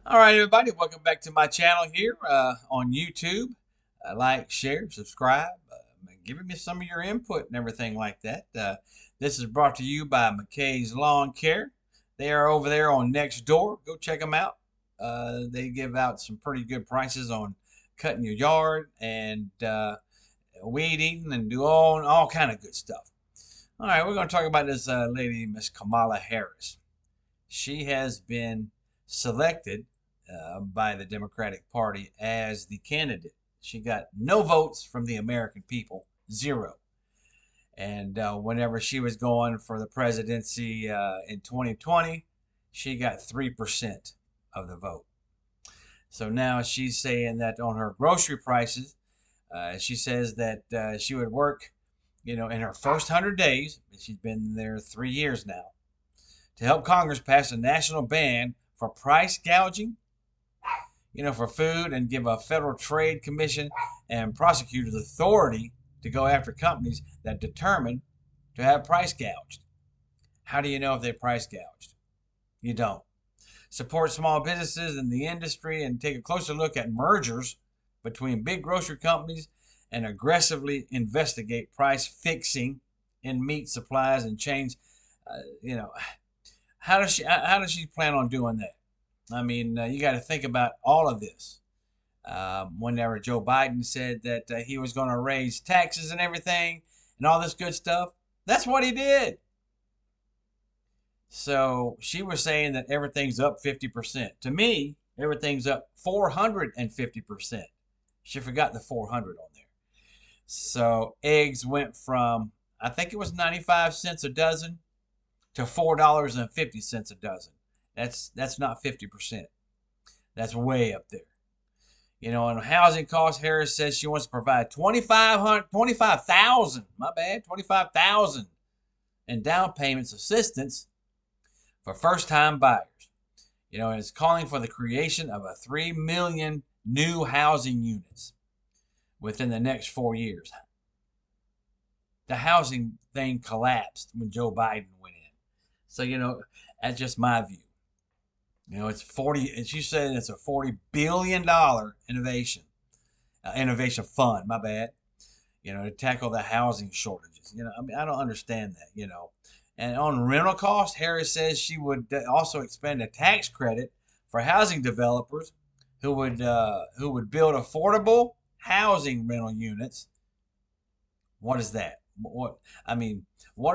All right, everybody, welcome back to my channel here on YouTube. Like, share, subscribe, giving me some of your input and everything like that. This is brought to you by McKay's Lawn Care. They are over there on next door. Go check them out. They give out some pretty good prices on cutting your yard and weed eating and do all kind of good stuff. All right, we're going to talk about this lady, Miss Kamala Harris. She has been selected by the Democratic Party as the candidate. She got no votes from the American people, zero. And whenever she was going for the presidency in 2020, she got 3% of the vote. So now she's saying that on her grocery prices, she says that she would work, in her first 100 days, she's been there 3 years now, to help Congress pass a national ban for price gouging, for food, and give a federal trade commission and prosecutors authority to go after companies that determine to have price gouged. How do you know if they price gouged? You don't. Support small businesses in the industry and take a closer look at mergers between big grocery companies and aggressively investigate price fixing in meat supplies and chains. How does she plan on doing that? I mean, you got to think about all of this. Whenever Joe Biden said that he was going to raise taxes and everything and all this good stuff, that's what he did. So she was saying that everything's up 50%. To me, everything's up 450%. She forgot the 400 on there. So eggs went from, I think it was 95 cents a dozen to $4.50 a dozen. That's not 50%. That's way up there. On housing costs, Harris says she wants to provide 25,000 in down payments assistance for first-time buyers. And it's calling for the creation of 3 million new housing units within the next 4 years. The housing thing collapsed when Joe Biden went in. So, that's just my view. It's 40, and she said it's a $40 billion innovation fund, my bad, to tackle the housing shortages. I mean, I don't understand that. And on rental costs, Harris says she would also expand a tax credit for housing developers who would build affordable housing rental units. What is that? What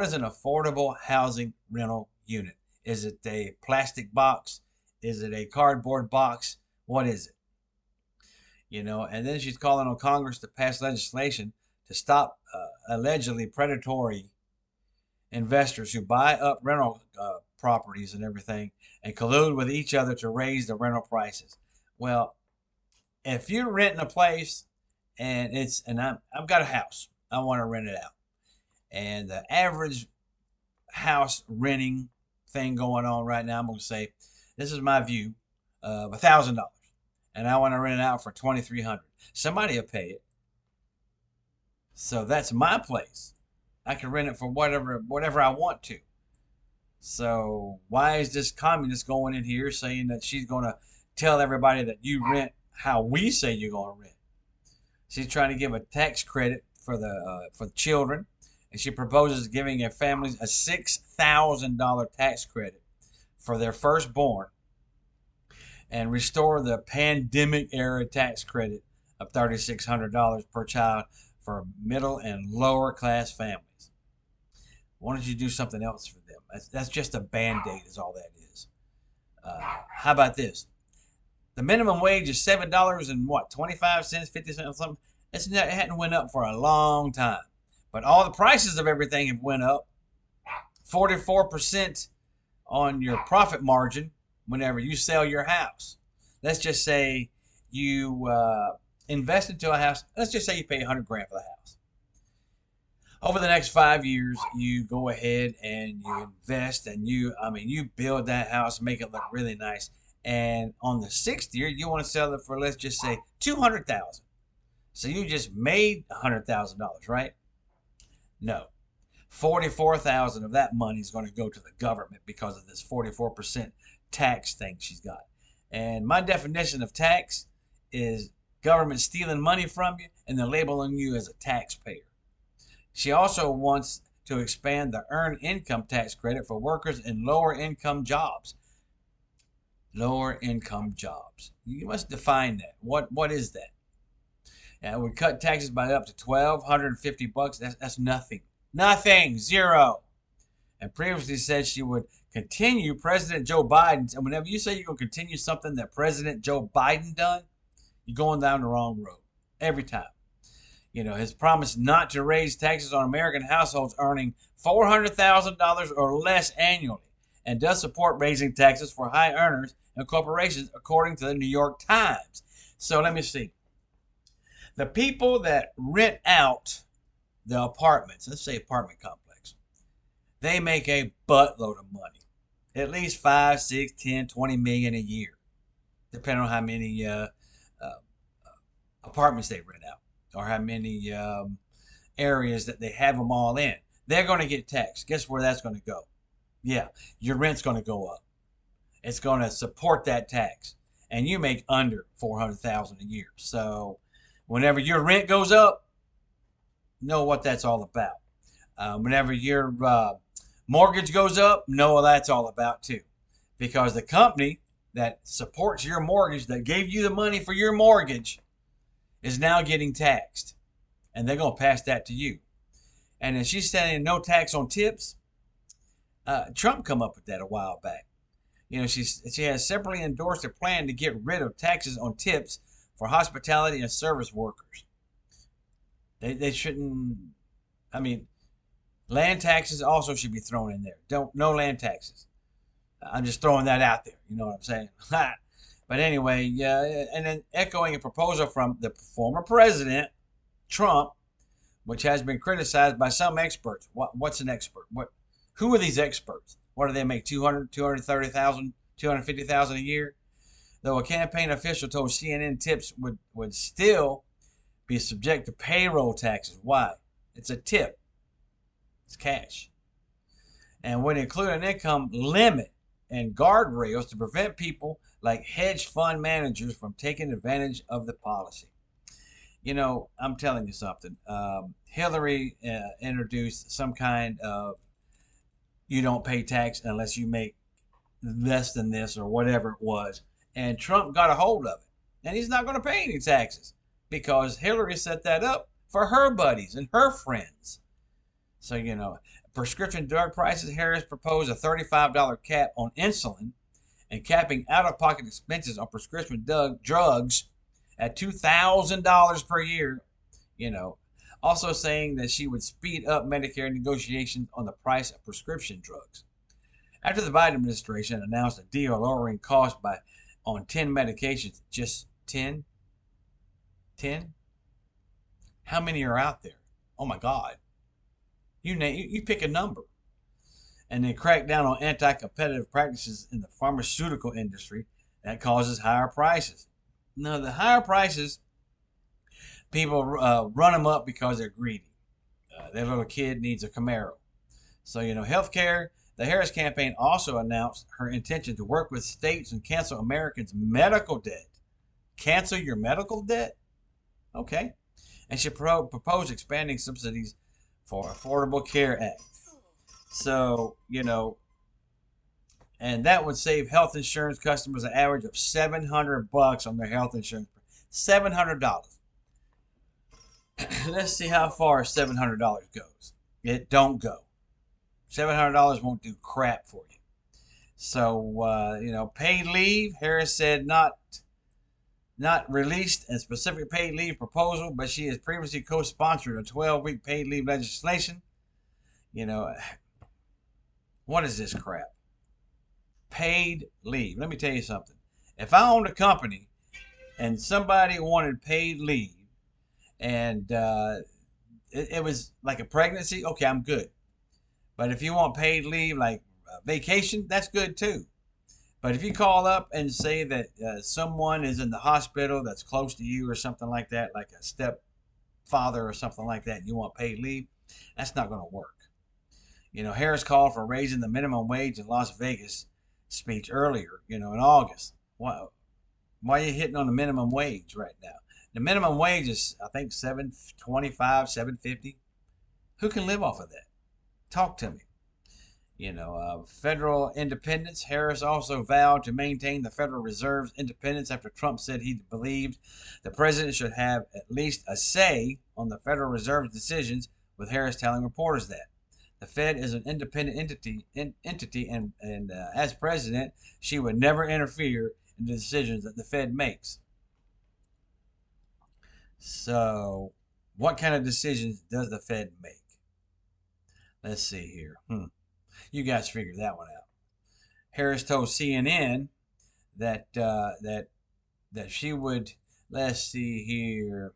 is an affordable housing rental unit? Is it a plastic box? Is it a cardboard box? What is it? And then she's calling on Congress to pass legislation to stop allegedly predatory investors who buy up rental properties and everything and collude with each other to raise the rental prices. Well, if you're renting a place and I've got a house, I want to rent it out, and the average house renting thing going on right now, I'm going to say, this is my view of $1,000, and I want to rent it out for $2,300. Somebody will pay it. So that's my place. I can rent it for whatever I want to. So why is this communist going in here saying that she's going to tell everybody that you rent how we say you're going to rent? She's trying to give a tax credit for the children, and she proposes giving families a $6,000 tax credit for their firstborn, and restore the pandemic era tax credit of $3,600 per child for middle and lower class families. Why don't you do something else for them? That's just a band-aid is all that is. How about this? The minimum wage is $7 and what, 25 cents, 50 cents, something. It hadn't went up for a long time. But all the prices of everything have went up. 44% on your profit margin whenever you sell your house. Let's just say you invest into a house. Let's just say you pay $100,000 for the house. Over the next 5 years, you go ahead and you invest, and you build that house, make it look really nice. And on the 6th year, you want to sell it for, let's just say, $200,000. So you just made $100,000, right? No. 44,000 of that money is going to go to the government because of this 44% tax thing she's got. And my definition of tax is government stealing money from you and then labeling you as a taxpayer. She also wants to expand the earned income tax credit for workers in lower income jobs. Lower income jobs. You must define that. What is that? And it would cut taxes by up to $1,250. That's nothing. Nothing. Zero. And previously said she would continue President Joe Biden's. And whenever you say you're going to continue something that President Joe Biden done, you're going down the wrong road every time. His promise not to raise taxes on American households earning $400,000 or less annually, and does support raising taxes for high earners and corporations, according to the New York Times. So let me see. The people that rent out the apartments, let's say apartment complex, they make a buttload of money. At least 5, 6, 10, 20 million a year, depending on how many apartments they rent out or how many areas that they have them all in. They're going to get taxed. Guess where that's going to go? Yeah, your rent's going to go up. It's going to support that tax. And you make under $400,000 a year. So whenever your rent goes up, know what that's all about. Whenever your mortgage goes up, know what that's all about too. Because the company that supports your mortgage, that gave you the money for your mortgage, is now getting taxed. And they're going to pass that to you. And then she's saying no tax on tips. Trump come up with that a while back. She has separately endorsed a plan to get rid of taxes on tips for hospitality and service workers. They shouldn't. I mean, land taxes also should be thrown in there. No land taxes. I'm just throwing that out there. You know what I'm saying? But anyway, and then echoing a proposal from the former president, Trump, which has been criticized by some experts. What's an expert? Who are these experts? What do they make? 200, 230,000, 250,000 a year? Though a campaign official told CNN tips would still be subject to payroll taxes. Why? It's a tip. It's cash. And would include an income limit and guardrails to prevent people like hedge fund managers from taking advantage of the policy. I'm telling you something. Hillary introduced some kind of you don't pay tax unless you make less than this or whatever it was. And Trump got a hold of it. And he's not going to pay any taxes because Hillary set that up for her buddies and her friends. So, prescription drug prices, Harris proposed a $35 cap on insulin and capping out-of-pocket expenses on prescription drugs at $2,000 per year. Also saying that she would speed up Medicare negotiations on the price of prescription drugs. After the Biden administration announced a deal lowering costs on 10 medications, just 10? 10? How many are out there? Oh my God. You pick a number. And then crack down on anti-competitive practices in the pharmaceutical industry that causes higher prices. Now, the higher prices, people run them up because they're greedy. Their little kid needs a Camaro. So, healthcare. The Harris campaign also announced her intention to work with states and cancel Americans' medical debt. Cancel your medical debt? Okay. And she proposed expanding subsidies for Affordable Care Act. So, and that would save health insurance customers an average of $700 on their health insurance. $700. Let's see how far $700 goes. It don't go. $700 won't do crap for you. So, paid leave. Harris said not released a specific paid leave proposal, but she has previously co-sponsored a 12-week paid leave legislation. What is this crap? Paid leave. Let me tell you something. If I owned a company and somebody wanted paid leave and it was like a pregnancy, okay, I'm good. But if you want paid leave like vacation, that's good too. But if you call up and say that someone is in the hospital that's close to you or something like that, like a stepfather or something like that, and you want paid leave, that's not going to work. Harris called for raising the minimum wage in Las Vegas speech earlier, in August. Why are you hitting on the minimum wage right now? The minimum wage is, I think, 725, 750. Who can live off of that? Talk to me. Federal independence. Harris also vowed to maintain the Federal Reserve's independence after Trump said he believed the president should have at least a say on the Federal Reserve's decisions, with Harris telling reporters that the Fed is an independent entity, and as president, she would never interfere in the decisions that the Fed makes. So, what kind of decisions does the Fed make? Let's see here. You guys figure that one out. Harris told CNN that she would, let's see here,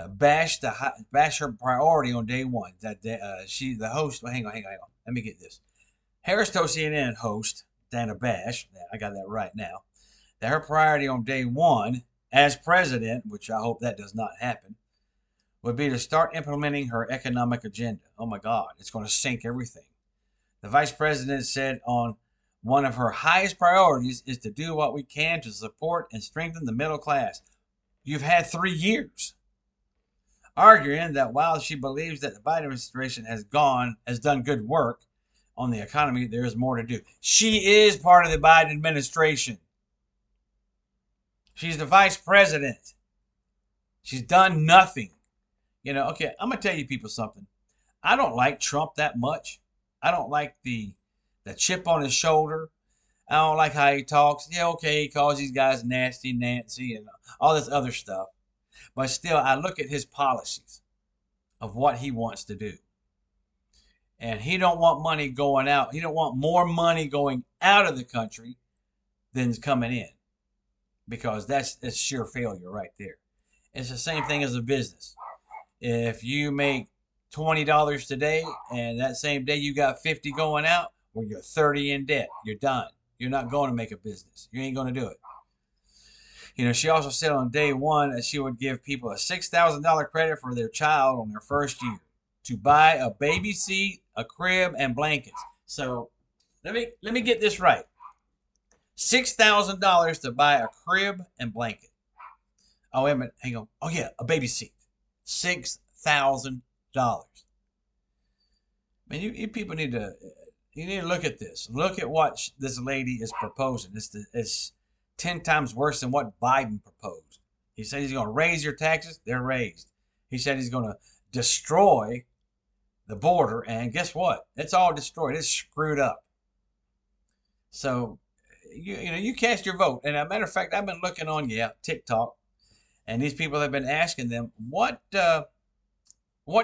bash her priority on day one. That the host. Well, hang on. Let me get this. Harris told CNN host Dana Bash, I got that right now, that her priority on day one as president, which I hope that does not happen, would be to start implementing her economic agenda. Oh my God, it's going to sink everything. The vice president said on one of her highest priorities is to do what we can to support and strengthen the middle class. You've had 3 years. Arguing that while she believes that the Biden administration has done good work on the economy, there is more to do. She is part of the Biden administration. She's the vice president. She's done nothing. Okay, I'm going to tell you people something. I don't like Trump that much. I don't like the chip on his shoulder. I don't like how he talks. Yeah, okay, he calls these guys nasty Nancy and all this other stuff. But still, I look at his policies of what he wants to do. And he don't want money going out. He don't want more money going out of the country than coming in. Because that's sheer failure right there. It's the same thing as a business. If you make $20 today and that same day you got 50 going out, well, you're 30 in debt. You're done. You're not going to make a business. You ain't going to do it. She also said on day one that she would give people a $6,000 credit for their child on their first year to buy a baby seat, a crib, and blankets. So let me get this right. $6,000 to buy a crib and blanket. Oh, wait a minute. Hang on. Oh, yeah, a baby seat. $6,000. Man, you people need to look at this. Look at what this lady is proposing. It's 10 times worse than what Biden proposed. He said he's going to raise your taxes. They're raised. He said he's going to destroy the border. And guess what? It's all destroyed. It's screwed up. So, you cast your vote. And as a matter of fact, I've been looking on, TikTok. And these people have been asking them, what do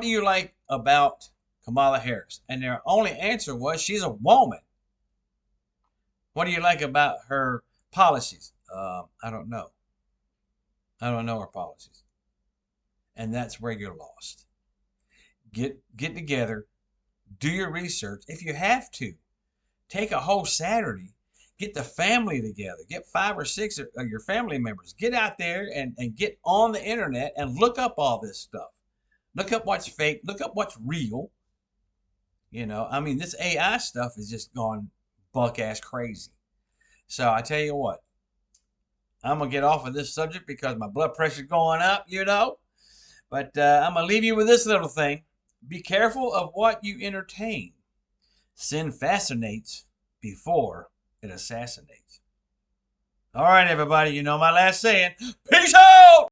you like about Kamala Harris? And their only answer was, she's a woman. What do you like about her policies? I don't know. I don't know her policies. And that's where you're lost. Get together. Do your research. If you have to, take a whole Saturday. Get the family together. Get 5 or 6 of your family members. Get out there and get on the internet and look up all this stuff. Look up what's fake. Look up what's real. This AI stuff is just gone buck-ass crazy. So I tell you what, I'm going to get off of this subject because my blood pressure's going up, But I'm going to leave you with this little thing. Be careful of what you entertain. Sin fascinates before it assassinates. All right, everybody, my last saying. Peace out!